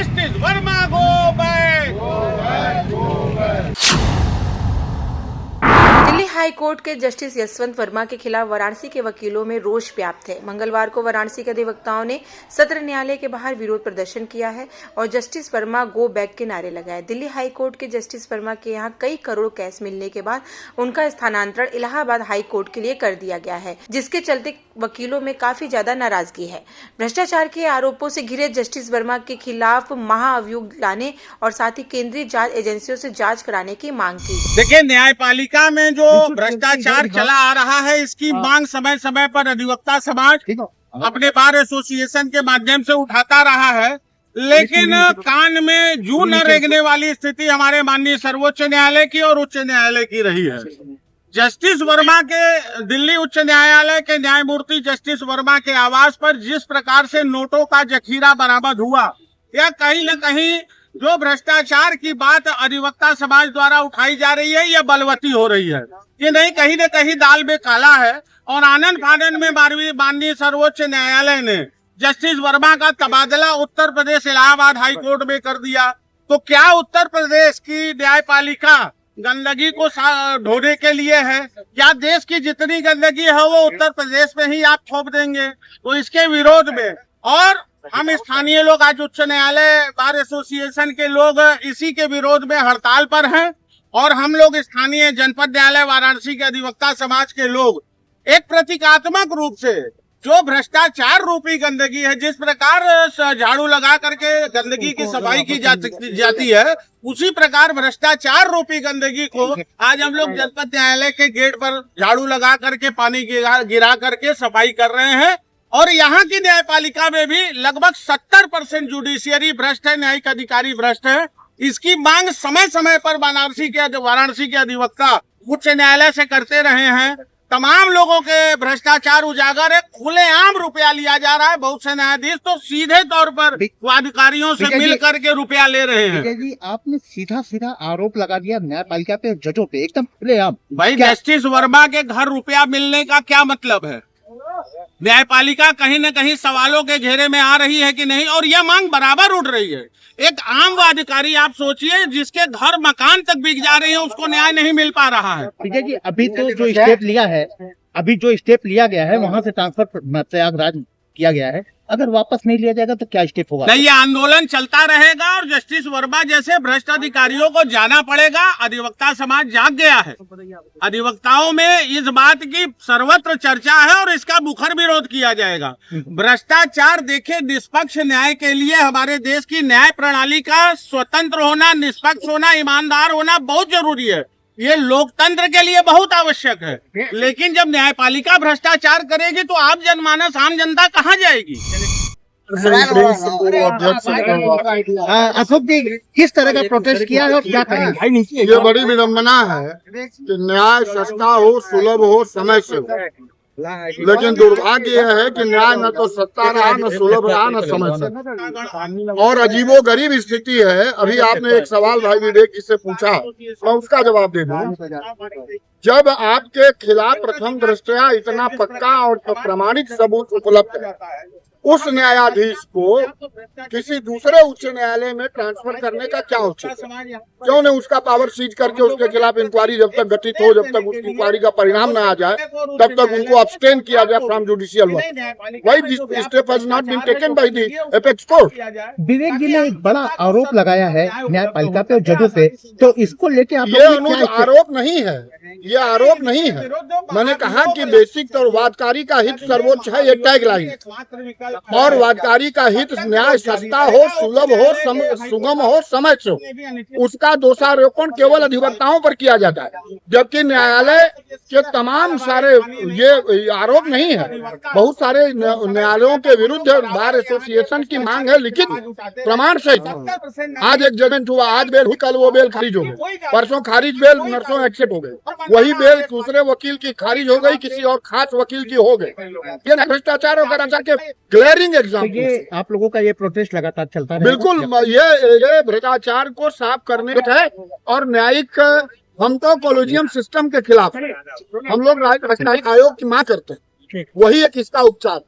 Justice Verma go back. Delhi high court के justice Yashwant Verma के खिलाफ वाराणसी के वकीलों में रोष व्याप्त है। मंगलवार को वाराणसी के अधिवक्ताओं ने सत्र न्यायालय के बाहर विरोध प्रदर्शन किया है और जस्टिस वर्मा गो बैक के नारे लगाए। दिल्ली हाई कोर्ट के जस्टिस वर्मा के यहां कई करोड़ कैश मिलने के बाद उनका स्थानांतरण इलाहाबाद हाई कोर्ट के लिए कर दिया गया है, जिसके चलते वकीलों में काफी ज्यादा नाराजगी है। भ्रष्टाचार के आरोपों से घिरे जस्टिस वर्मा के खिलाफ महाअभियोग लाने और साथ ही केंद्रीय जांच एजेंसियों से जांच कराने की मांग की। देखिए, न्यायपालिका में जो भ्रष्टाचार चला आ रहा है, इसकी मांग समय समय पर अधिवक्ता समाज अपने बार एसोसिएशन के माध्यम से उठाता रहा है, लेकिन कान में जू न रेंगने वाली स्थिति हमारे माननीय सर्वोच्च न्यायालय की और उच्च न्यायालय की रही है। जस्टिस वर्मा के दिल्ली उच्च न्यायालय के न्यायमूर्ति जस्टिस वर्मा के आवास पर जिस प्रकार से नोटों का जखीरा बरामद हुआ, या कहीं न कहीं जो भ्रष्टाचार की बात अधिवक्ता समाज द्वारा उठाई जा रही है, यह बलवती हो रही है। ये नहीं, कहीं न कहीं दाल में काला है। और आनंद फानन में माननीय सर्वोच्च न्यायालय ने जस्टिस वर्मा का तबादला उत्तर प्रदेश इलाहाबाद हाई कोर्ट में कर दिया। तो क्या उत्तर प्रदेश की न्यायपालिका गंदगी को ढोने के लिए है? क्या देश की जितनी गंदगी है वो उत्तर प्रदेश में ही आप थोप देंगे? तो इसके विरोध में और हम स्थानीय लोग आज उच्च न्यायालय बार एसोसिएशन के लोग इसी के विरोध में हड़ताल पर हैं। और हम लोग स्थानीय जनपद न्यायालय वाराणसी के अधिवक्ता समाज के लोग एक प्रतीकात्मक रूप से जो भ्रष्टाचार रूपी गंदगी है, जिस प्रकार झाड़ू लगा करके गंदगी की सफाई की जाती है, उसी प्रकार भ्रष्टाचार रूपी गंदगी को आज हम लोग जनपद न्यायालय के गेट पर झाड़ू लगा करके पानी गिरा करके सफाई कर रहे हैं। और यहाँ की न्यायपालिका में भी लगभग 70% जुडिशियरी भ्रष्ट है, न्यायिक अधिकारी भ्रष्ट है। इसकी मांग समय समय पर वाराणसी के अधिवक्ता उच्च न्यायालय से करते रहे हैं। तमाम लोगों के भ्रष्टाचार उजागर है, खुलेआम रुपया लिया जा रहा है। बहुत से न्यायाधीश तो सीधे तौर पर अधिकारियों से मिल करके रुपया ले रहे हैं। जी, आपने सीधा सीधा आरोप लगा दिया न्यायपालिका पे, जजों पे, एकदम खुलेआम। भाई, जस्टिस वर्मा के घर रुपया मिलने का क्या मतलब है? न्यायपालिका कहीं न कहीं सवालों के घेरे में आ रही है कि नहीं, और यह मांग बराबर उठ रही है। एक आम अधिकारी आप सोचिए, जिसके घर मकान तक बिक जा रहे हैं, उसको न्याय नहीं मिल पा रहा है। विजय जी, अभी तो जो स्टेप लिया गया है वहाँ से ट्रांसफर प्रयागराज किया गया है, अगर वापस नहीं लिया जाएगा तो क्या स्टेप होगा? नहीं, ये आंदोलन चलता रहेगा और जस्टिस वर्मा जैसे भ्रष्ट अधिकारियों को जाना पड़ेगा। अधिवक्ता समाज जाग गया है। अधिवक्ताओं में इस बात की सर्वत्र चर्चा है और इसका मुखर विरोध किया जाएगा। भ्रष्टाचार, देखिए, निष्पक्ष न्याय के लिए हमारे देश की न्याय प्रणाली का स्वतंत्र होना, निष्पक्ष होना, ईमानदार होना बहुत जरूरी है। ये लोकतंत्र के लिए बहुत आवश्यक है। लेकिन जब न्यायपालिका भ्रष्टाचार करेगी तो आप जनमानस, आम जनता कहाँ जाएगी? अशोक जी, किस तरह का प्रोटेस्ट किया है और क्या करेंगे? ये बड़ी विडम्बना है कि न्याय सस्ता हो, सुलभ हो, समय से हो, लेकिन दुर्भाग्य यह है कि न्याय न तो सस्ता रहा, न सुलभ रहा, न समय से। और अजीबो गरीब स्थिति है। अभी आपने एक सवाल भाई विवेक जी से पूछा, मैं उसका जवाब दे दूं। जब आपके खिलाफ प्रथम दृष्टया इतना पक्का और प्रमाणित सबूत उपलब्ध है, उस न्यायाधीश को किसी दूसरे उच्च न्यायालय में ट्रांसफर करने का क्या औचित्य? क्यों नहीं उसका पावर सीज करके उसके खिलाफ इंक्वायरी जब तक गठित हो, जब तक उसकी इंक्वायरी का परिणाम न आ जाए, तब तक उनको अब्सटेन किया जाए from judicial work. Why this step has not been taken by the apex court? Vivek ji ने एक बड़ा आरोप लगाया है न्यायपालिका पे और जजों पे, तो इसको लेके आप ये आरोप नहीं है, ये आरोप नहीं है। मैंने कहा कि बेसिक तो वादकारी का हित सर्वोच्च है, ये टैग लाइन। और वादकारी का हित न्याय सस्ता हो, सुलभ हो, सुगम हो, समय से हो। उसका दोषारोपण केवल अधिवक्ताओं पर किया जाता है, जबकि न्यायालय के तमाम सारे ये आरोप नहीं है। बहुत सारे न्यायालयों के विरुद्ध बार एसोसिएशन की मांग है लिखित प्रमाण सहित। आज एक जजमेंट हुआ, आज बेल हुई, कल वो बेल खारिज हो गई, परसों खारिज बेल, नरसों एक्सेप्ट हो गई, वही बेल दूसरे वकील की खारिज हो गई, किसी और खास वकील की हो गई। ये भ्रष्टाचार और कराचार के ग्लेयरिंग एग्जाम्पल। ये आप लोगों का ये प्रोटेस्ट लगातार चलता है? बिल्कुल, ये भ्रष्टाचार को साफ करने है और न्यायिक, हम तो कॉलेजियम सिस्टम के खिलाफ हम लोग न्यायिक आयोग की मांग करते हैं, वही एक इसका उपचार।